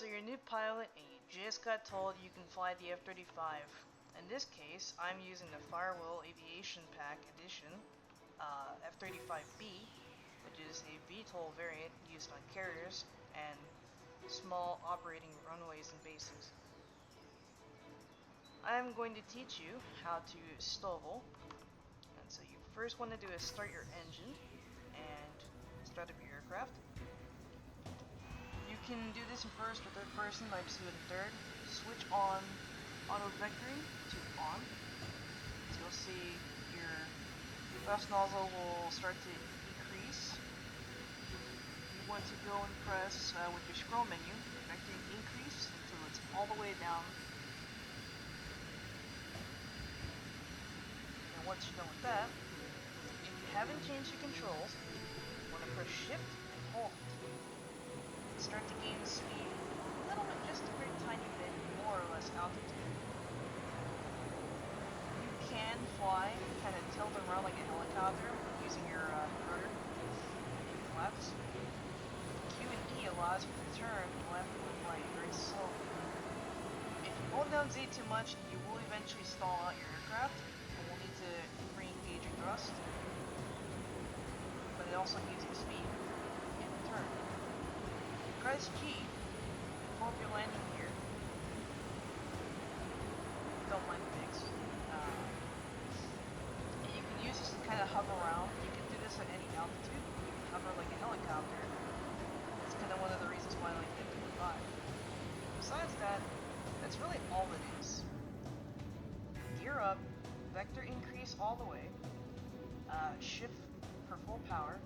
So you're a new pilot and you just got told you can fly the F-35. In this case, I'm using the Firewall Aviation Pack Edition F-35B, which is a VTOL variant used on carriers and small operating runways and bases. I'm going to teach you how to STOVL. And so you first want to do is start your engine and start up your aircraft. You can do this in first or third person, I just do it in third. Switch on auto vectoring to on. So you'll see your thrust nozzle will start to decrease. You want to go and press with your scroll menu, vectoring increase until it's all the way down. And once you're done with that, if you haven't changed your controls, you want to press shift and hold it. Start to gain speed a little bit, just a very tiny bit, more or less altitude. You can fly, kind of tilt around like a helicopter using your rotor and flaps. Q and E allows you to turn left and right very slowly. If you hold down Z too much, you will eventually stall out your aircraft and will need to re-engage your thrust. But it also gives you speed in return. Press G to pull up your landing gear. Don't mind pigs. And you can use this to kind of hover around. You can do this at any altitude. You can hover like a helicopter. That's kind of one of the reasons why I like the F-35. Besides that, that's really all it is. Gear up, vector increase all the way, shift for full power,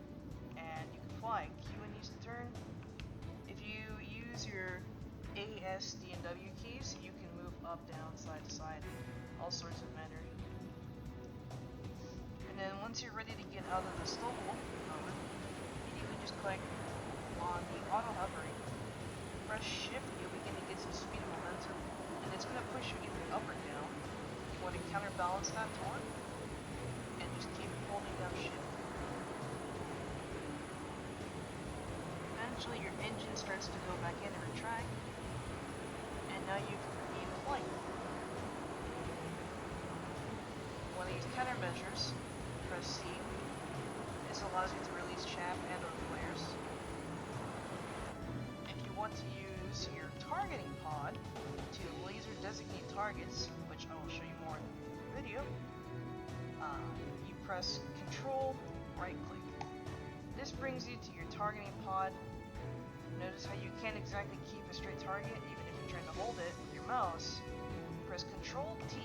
and you can fly. Q and use to turn. If you use your A, S, D, and W keys, you can move up, down, side to side, all sorts of manner. And then once you're ready to get out of the STOVL mode, you can just click on the auto hovering, press shift, you'll begin to get some speed and momentum, and it's going to push you either up or down. You want to counterbalance that torque, and just keep holding down shift. Eventually your engine starts to go back in and retract, and now you've gained flight. You want to use countermeasures, press C. This allows you to release chaff and or flares. If you want to use your targeting pod to laser designate targets, which I will show you more in the video, you press Control, right click. This brings you to your targeting pod. Notice how you can't exactly keep a straight target even if you're trying to hold it with your mouse. Press Control T.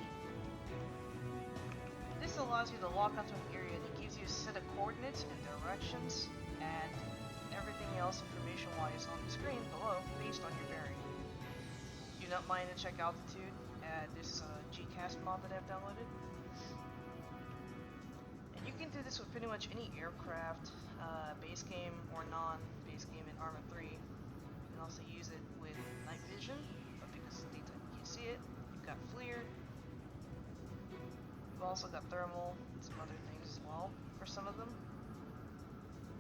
This allows you to lock onto an area that gives you a set of coordinates and directions and everything else information-wise on the screen below based on your bearing. Do not mind to check altitude at this GCast mod that I've downloaded. And you can do this with pretty much any aircraft, base game or non-base game in Arma 3. You can also use it with night vision, but because it's daytime you can't see it. You've got FLIR. You've also got thermal and some other things as well for some of them.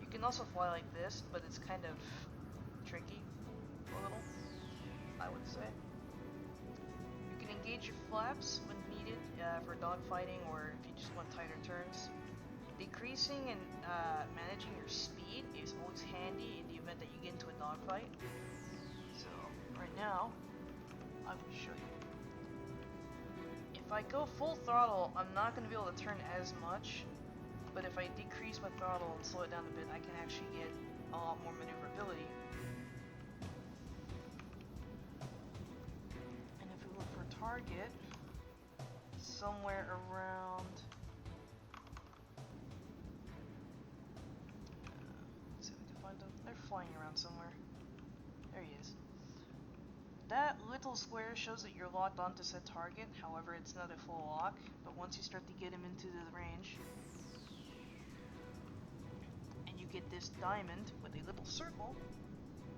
You can also fly like this, but it's kind of tricky a little, I would say. You can engage your flaps when needed for dogfighting or if you just want tighter turns. Decreasing and managing your speed is always handy in the event that you get into a dogfight. So right now, I'm going to show you. If I go full throttle, I'm not going to be able to turn as much, but if I decrease my throttle and slow it down a bit, I can actually get a lot more maneuverability. And if we look for target, somewhere around... They're flying around somewhere. There he is. That little square shows that you're locked onto said target, however it's not a full lock, but once you start to get him into the range, and you get this diamond with a little circle,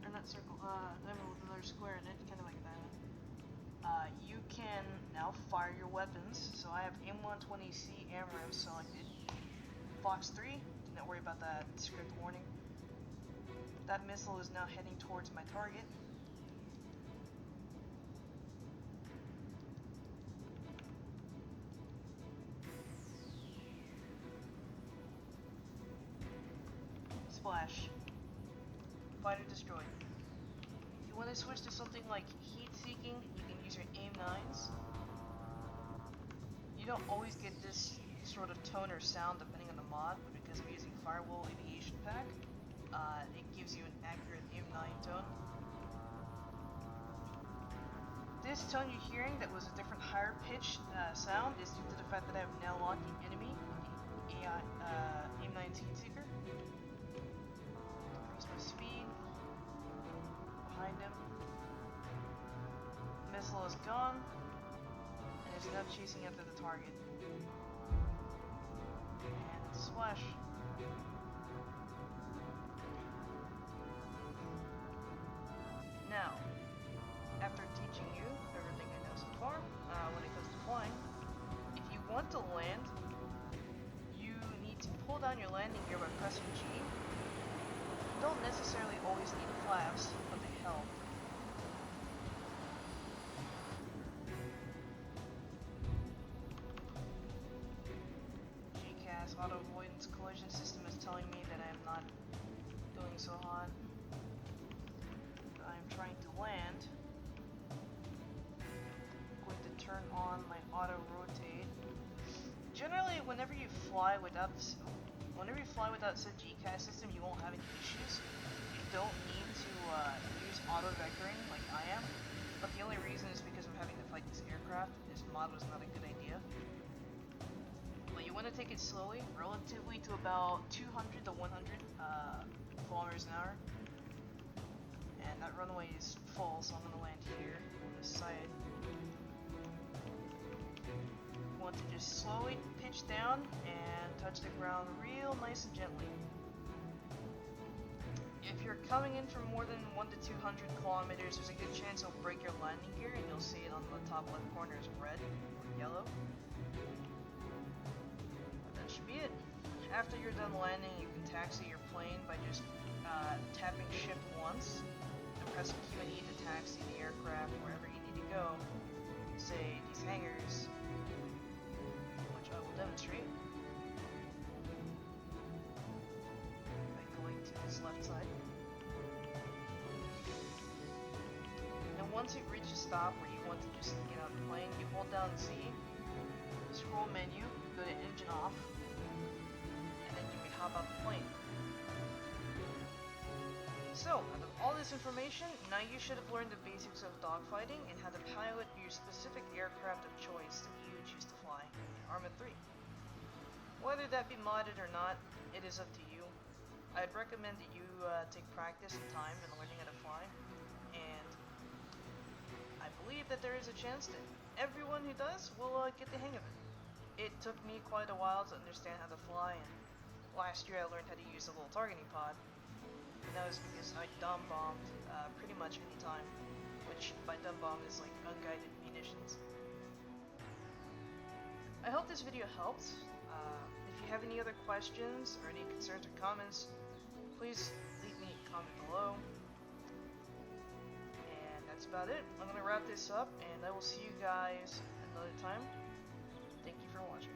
or not circle, diamond with another square in it, kind of like a diamond, you can now fire your weapons. So I have M120C AMRAAM selected. Fox 3, do not worry about that script warning. That missile is now heading towards my target. Splash. Fighter destroyed. If you want to switch to something like heat-seeking, you can use your AIM-9s. You don't always get this sort of tone or sound depending on the mod, but because I'm using Firewall Aviation Pack, it gives you an accurate AIM-9 tone. This tone you're hearing that was a different higher pitch sound is due to the fact that I have now locked the enemy with the AIM-9 Heatseeker. Increase my speed. Behind him. Missile is gone, and is now chasing after the target. And splash. Now, after teaching you everything I know so far, when it comes to flying, if you want to land, you need to pull down your landing gear by pressing G. You don't necessarily always need flaps, but they help. GCAS auto avoidance collision system is telling me that I am not doing so hot. I'm trying to land. I'm going to turn on my auto rotate. Generally, whenever you fly without said GCAS system, you won't have any issues. You don't need to use auto vectoring like I am. But the only reason is because I'm having to fight this aircraft. This mod was not a good idea. But you want to take it slowly, relatively to about 200 to 100 kilometers an hour. And that runway is full, so I'm going to land here on this side. You want to just slowly pitch down and touch the ground real nice and gently. If you're coming in from more than 1 to 200 kilometers, there's a good chance it'll break your landing gear, and you'll see it on the top left corner is red or yellow. But that should be it. After you're done landing, you can taxi your plane by just tapping shift once and pressing Q and E to taxi the aircraft wherever you need to go. Say these hangars, which I will demonstrate by going to this left side. And once it reaches stop where you want to just get out of the plane, you hold down Z, scroll menu, go to engine off, and then you may hop out the plane. So, out of all this information, now you should have learned the basics of dogfighting and how to pilot your specific aircraft of choice that you choose to fly in Arma 3. Whether that be modded or not, it is up to you. I'd recommend that you take practice and time in learning how to fly, and I believe that there is a chance that everyone who does will get the hang of it. It took me quite a while to understand how to fly, and last year I learned how to use the little targeting pod. And that was because I dumb bombed pretty much any time, which by dumb bomb is like unguided munitions. I hope this video helped. If you have any other questions or any concerns or comments, please leave me a comment below. And that's about it. I'm going to wrap this up, and I will see you guys another time. Thank you for watching.